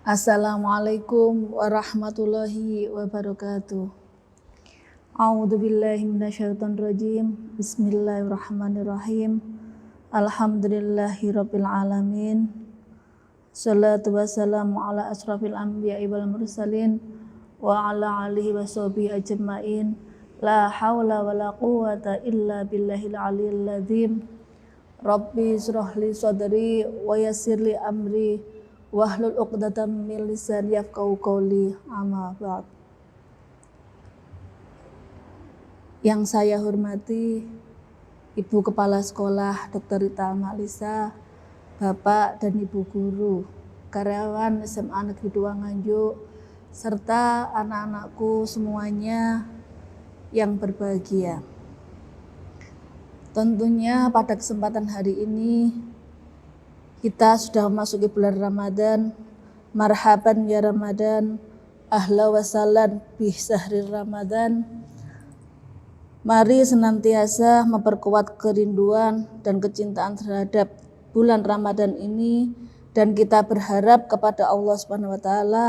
Assalamualaikum warahmatullahi wabarakatuh. A'udzubillahi minasyaitonirrajim. Bismillahirrahmanirrahim. Alhamdulillahirabbil alamin. Shalatu wassalamu ala asrafil anbiya'i wal mursalin wa ala alihi washabihi ajmain. La haula wala quwwata illa billahil aliyyil azim. Rabbi shrah li sadri wa yassir li amri wahlul 'uqdatam min lisani yafqahu qawli. Amma ba'd. Yang saya hormati Ibu Kepala Sekolah Dr. Rita Amalisa, Bapak dan Ibu Guru, karyawan SMA Negeri 2 Nganjuk, serta anak-anakku semuanya yang berbahagia. Tentunya pada kesempatan hari ini kita sudah memasuki bulan Ramadan. Marhaban ya Ramadan, ahla wa sahlan bi sahri Ramadan. Mari senantiasa memperkuat kerinduan dan kecintaan terhadap bulan Ramadan ini, dan kita berharap kepada Allah Subhanahu wa taala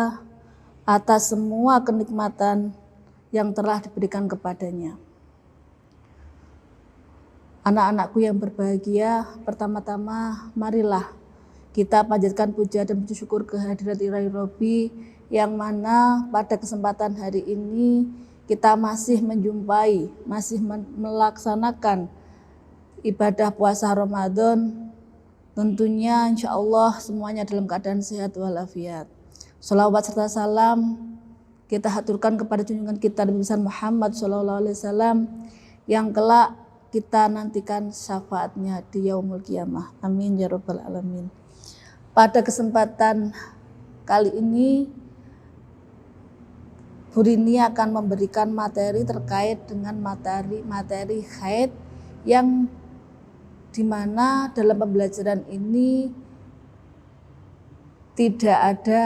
atas semua kenikmatan yang telah diberikan kepadanya. Anak-anakku yang berbahagia, pertama-tama marilah kita panjatkan puja dan puji syukur kehadirat Ilahi Robbi, yang mana pada kesempatan hari ini kita masih menjumpai, masih melaksanakan ibadah puasa Ramadan. Tentunya insya Allah semuanya dalam keadaan sehat walafiat. Sholawat serta salam kita haturkan kepada junjungan kita Nabi Muhammad SAW, yang kelak kita nantikan syafaatnya di yaumul qiyamah. Amin ya rabbal alamin. Pada kesempatan kali ini Bu Rini akan memberikan materi terkait dengan materi haid, yang dimana dalam pembelajaran ini tidak ada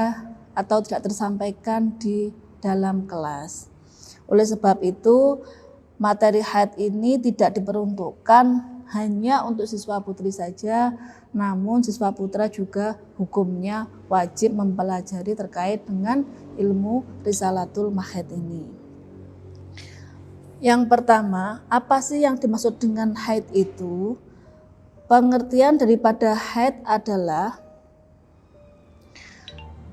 atau tidak tersampaikan di dalam kelas. Oleh sebab itu materi haid ini tidak diperuntukkan hanya untuk siswa putri saja, namun siswa putra juga hukumnya wajib mempelajari terkait dengan ilmu Risalatul Mahaid ini. Yang pertama, apa sih yang dimaksud dengan haid itu? Pengertian daripada haid adalah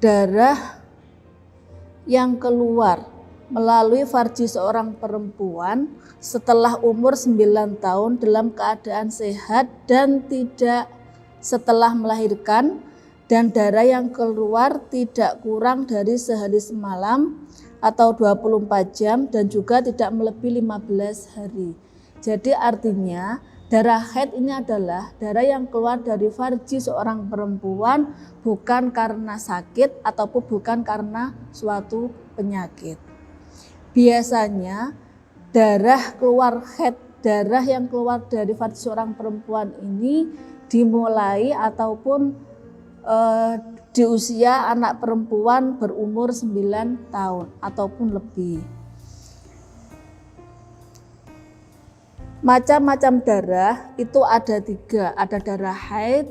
darah yang keluar melalui farji seorang perempuan setelah umur 9 tahun dalam keadaan sehat dan tidak setelah melahirkan, dan darah yang keluar tidak kurang dari sehari semalam atau 24 jam dan juga tidak melebihi 15 hari. Jadi artinya darah haid ini adalah darah yang keluar dari farji seorang perempuan bukan karena sakit ataupun bukan karena suatu penyakit. Biasanya darah yang keluar dari farji seorang perempuan ini dimulai ataupun di usia anak perempuan berumur 9 tahun ataupun lebih. Macam-macam darah itu ada 3, ada darah haid,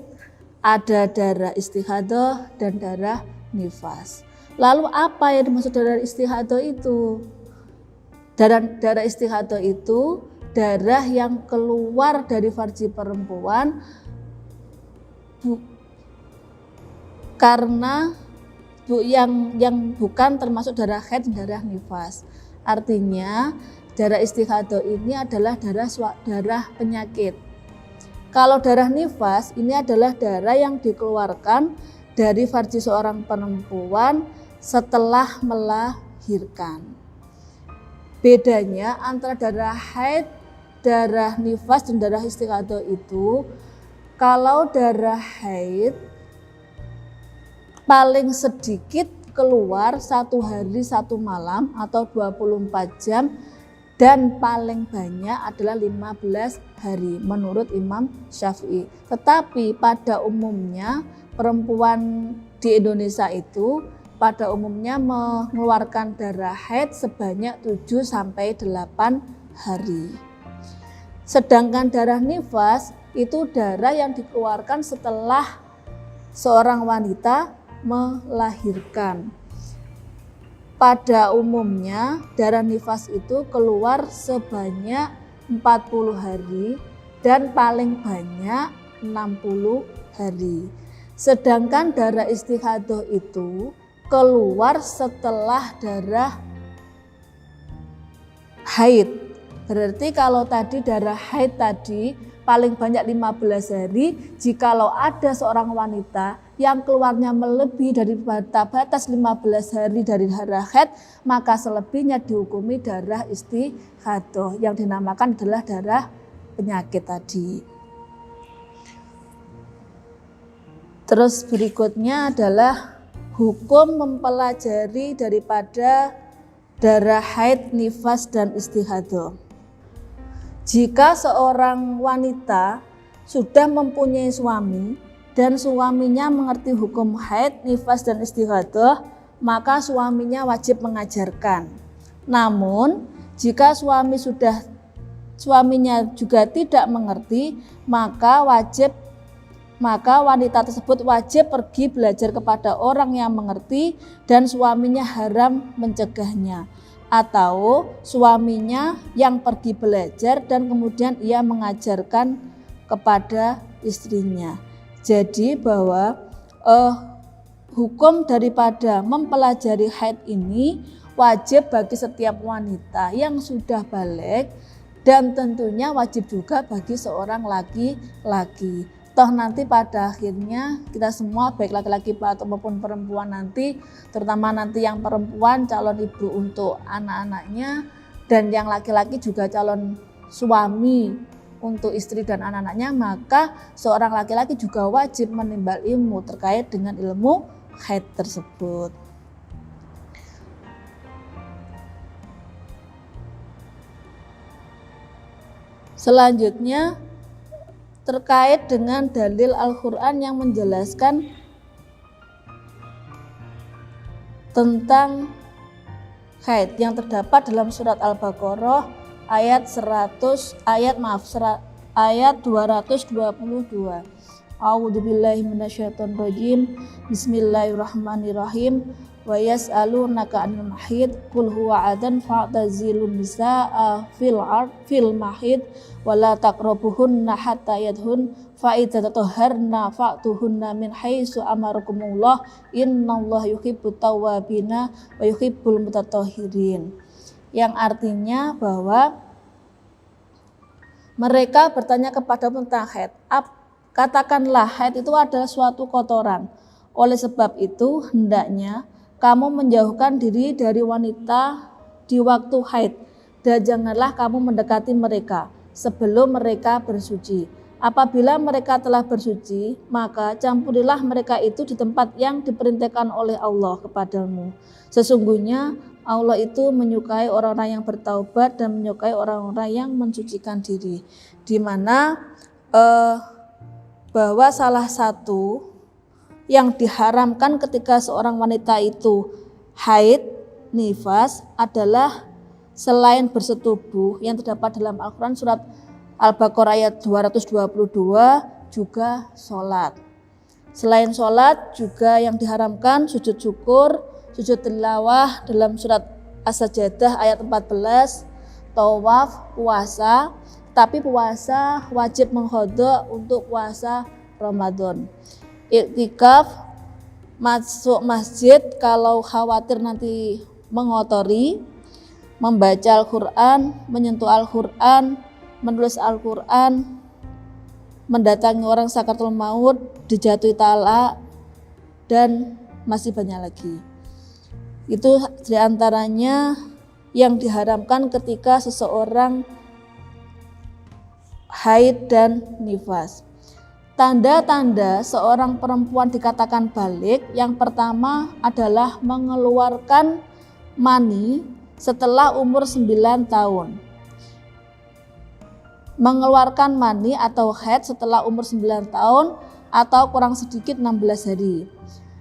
ada darah istihadah, dan darah nifas. Lalu apa yang dimaksud darah istihadah itu? Darah istihadah itu darah yang keluar dari farji perempuan karena yang bukan termasuk darah haid dan darah nifas. Artinya darah istihadah ini adalah darah penyakit. Kalau darah nifas ini adalah darah yang dikeluarkan dari farji seorang perempuan setelah melahirkan. Bedanya antara darah haid, darah nifas, dan darah istihadah itu, kalau darah haid paling sedikit keluar 1 hari 1 malam atau 24 jam, dan paling banyak adalah 15 hari menurut Imam Syafi'i. Tetapi pada umumnya perempuan di Indonesia itu pada umumnya mengeluarkan darah haid sebanyak 7-8 hari. Sedangkan darah nifas itu darah yang dikeluarkan setelah seorang wanita melahirkan. Pada umumnya darah nifas itu keluar sebanyak 40 hari dan paling banyak 60 hari. Sedangkan darah istighadah itu keluar setelah darah haid. Berarti kalau tadi darah haid tadi paling banyak 15 hari, jikalau ada seorang wanita yang keluarnya melebihi dari batas 15 hari dari darah haid, maka selebihnya dihukumi darah istighadah yang dinamakan adalah darah penyakit tadi. Terus berikutnya adalah hukum mempelajari daripada darah haid, nifas, dan istighadah. Jika seorang wanita sudah mempunyai suami dan suaminya mengerti hukum haid, nifas, dan istighadah, maka suaminya wajib mengajarkan. Namun, jika suaminya juga tidak mengerti, maka wanita tersebut wajib pergi belajar kepada orang yang mengerti dan suaminya haram mencegahnya. Atau suaminya yang pergi belajar dan kemudian ia mengajarkan kepada istrinya. Jadi bahwa hukum daripada mempelajari haid ini wajib bagi setiap wanita yang sudah balik dan tentunya wajib juga bagi seorang laki-laki. Toh nanti pada akhirnya kita semua baik laki-laki maupun perempuan nanti, terutama nanti yang perempuan calon ibu untuk anak-anaknya dan yang laki-laki juga calon suami untuk istri dan anak-anaknya, maka seorang laki-laki juga wajib menimba ilmu terkait dengan ilmu haid tersebut. Selanjutnya terkait dengan dalil Al-Quran yang menjelaskan tentang haid yang terdapat dalam surat Al-Baqarah ayat 222. A'udzubillahi minasyaitonirrajim. Bismillahirrahmanirrahim. Wa yas'alunaka 'anil mahid qul huwa adan fa'tazilun nisaa fil mahid wa la taqrabuhunna hatta yadhun fa idza tatahharna fa'tuhunna min haitsu amarakumullah innallaha yuhibbut tawwabina wa yuhibbul mutatahhirin. Yang artinya bahwa mereka bertanya kepada tentang haid. Katakanlah haid itu adalah suatu kotoran. Oleh sebab itu hendaknya kamu menjauhkan diri dari wanita di waktu haid dan janganlah kamu mendekati mereka sebelum mereka bersuci. Apabila mereka telah bersuci, maka campurilah mereka itu di tempat yang diperintahkan oleh Allah kepadamu. Sesungguhnya Allah itu menyukai orang-orang yang bertaubat dan menyukai orang-orang yang mensucikan diri. Di mana bahwa salah satu yang diharamkan ketika seorang wanita itu haid, nifas adalah selain bersetubuh yang terdapat dalam Al-Quran surat Al-Baqarah ayat 222 juga sholat. Selain sholat juga yang diharamkan sujud syukur, sujud tilawah dalam surat As-Sajdah ayat 14, tawaf, puasa, tapi puasa wajib mengqadha untuk puasa Ramadan. Iktikaf, masuk masjid kalau khawatir nanti mengotori, membaca Al-Quran, menyentuh Al-Quran, menulis Al-Quran, mendatangi orang sakaratul maut, dijatuhi talak, dan masih banyak lagi. Itu diantaranya yang diharamkan ketika seseorang haid dan nifas. Tanda-tanda seorang perempuan dikatakan balik, yang pertama adalah mengeluarkan mani setelah umur 9 tahun. Mengeluarkan mani atau haid setelah umur 9 tahun atau kurang sedikit 16 hari.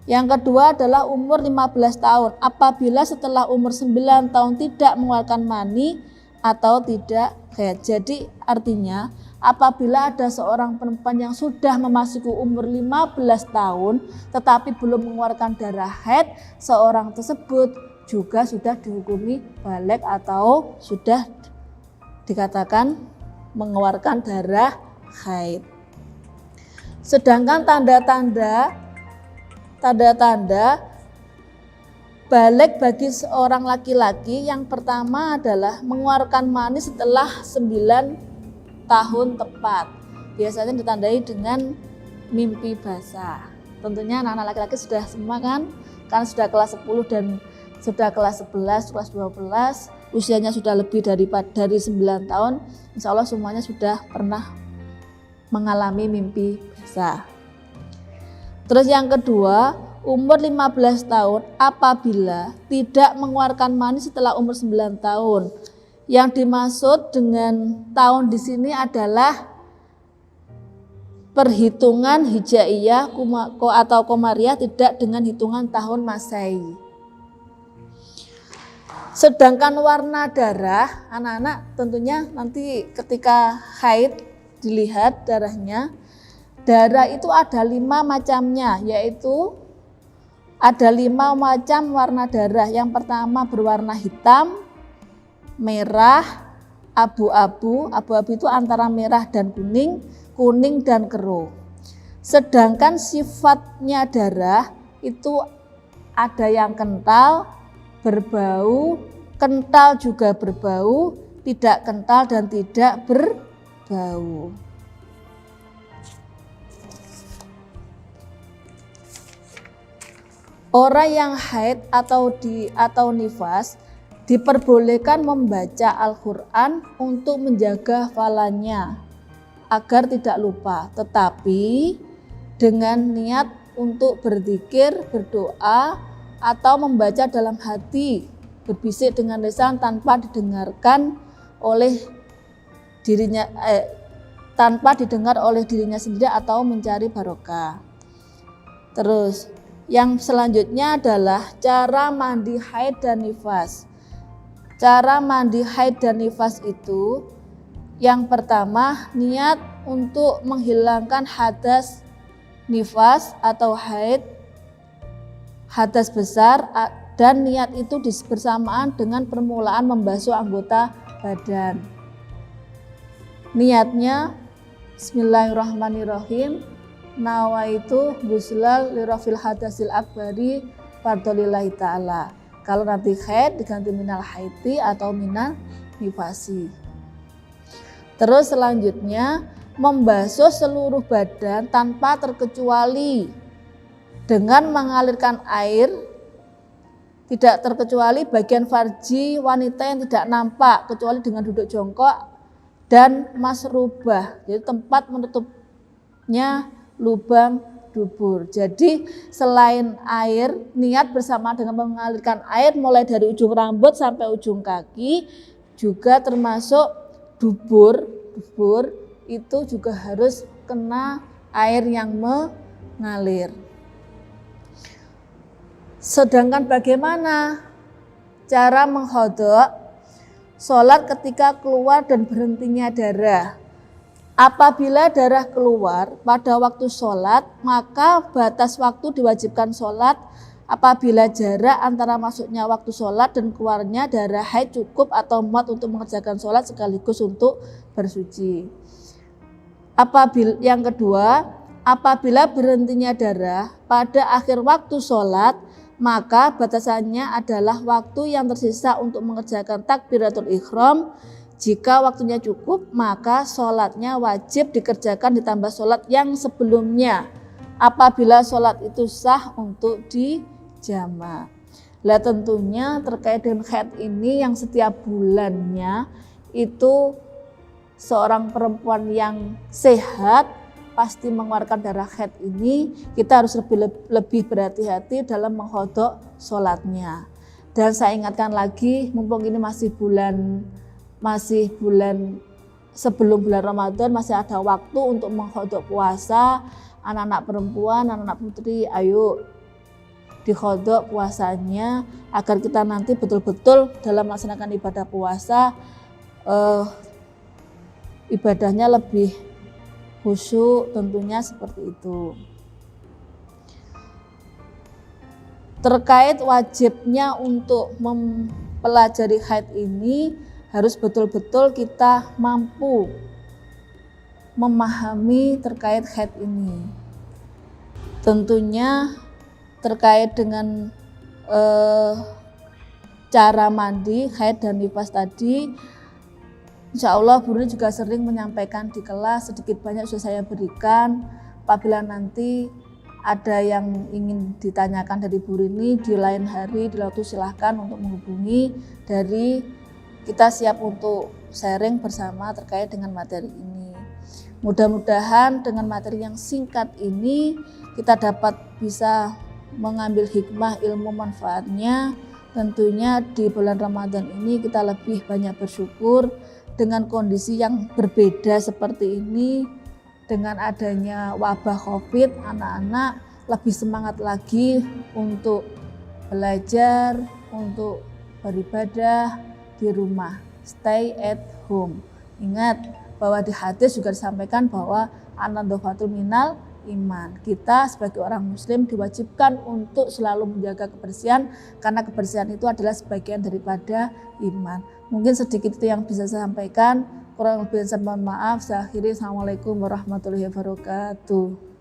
Yang kedua adalah umur 15 tahun. Apabila setelah umur 9 tahun tidak mengeluarkan mani atau tidak haid. Jadi artinya apabila ada seorang perempuan yang sudah memasuki umur 15 tahun tetapi belum mengeluarkan darah haid, seorang tersebut juga sudah dihukumi baligh atau sudah dikatakan mengeluarkan darah haid. Sedangkan tanda-tanda baligh bagi seorang laki-laki yang pertama adalah mengeluarkan mani setelah 9 tahun tepat. Biasanya ditandai dengan mimpi basah. Tentunya anak-anak laki-laki sudah semua kan sudah kelas 10 dan sudah kelas 11, kelas 12, usianya sudah lebih dari 9 tahun, insya Allah semuanya sudah pernah mengalami mimpi basah. Terus yang kedua, umur 15 tahun apabila tidak mengeluarkan mani setelah umur 9 tahun. Yang dimaksud dengan tahun di sini adalah perhitungan hijaiyah atau komariah, tidak dengan hitungan tahun Masehi. Sedangkan warna darah, anak-anak tentunya nanti ketika haid dilihat darahnya. Darah itu ada 5 macamnya, yaitu ada 5 macam warna darah. Yang pertama berwarna hitam, merah, abu-abu. Abu-abu itu antara merah dan kuning, kuning dan keruh. Sedangkan sifatnya darah itu ada yang kental, berbau, kental juga berbau, tidak kental dan tidak berbau. Orang yang haid atau nifas diperbolehkan membaca Al-Quran untuk menjaga hafalannya agar tidak lupa, tetapi dengan niat untuk berzikir, berdoa, atau membaca dalam hati, berbisik dengan lisan tanpa didengarkan oleh dirinya, tanpa didengar oleh dirinya sendiri atau mencari barokah. Terus yang selanjutnya adalah cara mandi haid dan nifas. Cara mandi haid dan nifas itu yang pertama, niat untuk menghilangkan hadas nifas atau haid, hadas besar, dan niat itu bersamaan dengan permulaan membasuh anggota badan. Niatnya Bismillahirrahmanirrahim. Nawaitu guslal lirafil hadasil akbari fardholillahi ta'ala. Kalau nanti haid diganti minal haiti atau minal nifasi. Terus selanjutnya membasuh seluruh badan tanpa terkecuali dengan mengalirkan air, tidak terkecuali bagian farji wanita yang tidak nampak kecuali dengan duduk jongkok dan masrubah, jadi tempat menutupnya lubang dubur. Jadi selain air, niat bersama dengan mengalirkan air mulai dari ujung rambut sampai ujung kaki, juga termasuk dubur itu juga harus kena air yang mengalir. Sedangkan bagaimana cara menghodok sholat ketika keluar dan berhentinya darah? Apabila darah keluar pada waktu sholat, maka batas waktu diwajibkan sholat apabila jarak antara masuknya waktu sholat dan keluarnya darah haid cukup atau muat untuk mengerjakan sholat sekaligus untuk bersuci. Yang kedua, apabila berhentinya darah pada akhir waktu sholat, maka batasannya adalah waktu yang tersisa untuk mengerjakan takbiratul ihram. Jika waktunya cukup, maka sholatnya wajib dikerjakan ditambah sholat yang sebelumnya apabila sholat itu sah untuk dijama'. Lah tentunya terkait dengan haid ini yang setiap bulannya itu seorang perempuan yang sehat pasti mengeluarkan darah haid ini, kita harus lebih berhati-hati dalam menghodok sholatnya. Dan saya ingatkan lagi, mumpung ini masih bulan sebelum bulan Ramadan, masih ada waktu untuk menghodok puasa. Anak-anak perempuan, anak-anak putri, ayo dihodok puasanya agar kita nanti betul-betul dalam melaksanakan ibadah puasa ibadahnya lebih khusyuk, tentunya seperti itu. Terkait wajibnya untuk mempelajari haid ini, harus betul-betul kita mampu memahami terkait haid ini. Tentunya terkait dengan cara mandi haid dan nifas tadi, insya Allah Bu Rini juga sering menyampaikan di kelas, sedikit banyak sudah saya berikan. Apabila nanti ada yang ingin ditanyakan dari Bu Rini di lain hari, di waktu silahkan untuk menghubungi, dari kita siap untuk sharing bersama terkait dengan materi ini. Mudah-mudahan dengan materi yang singkat ini kita dapat bisa mengambil hikmah ilmu manfaatnya. Tentunya di bulan Ramadan ini kita lebih banyak bersyukur dengan kondisi yang berbeda seperti ini. Dengan adanya wabah COVID, anak-anak lebih semangat lagi untuk belajar, untuk beribadah di rumah, stay at home. Ingat bahwa di hadis juga disampaikan bahwa an-nadhafatul minal iman. Kita sebagai orang muslim diwajibkan untuk selalu menjaga kebersihan, karena kebersihan itu adalah sebagian daripada iman. Mungkin sedikit itu yang bisa saya sampaikan. Kurang lebih saya mohon maaf. Saya akhiri. Assalamualaikum warahmatullahi wabarakatuh.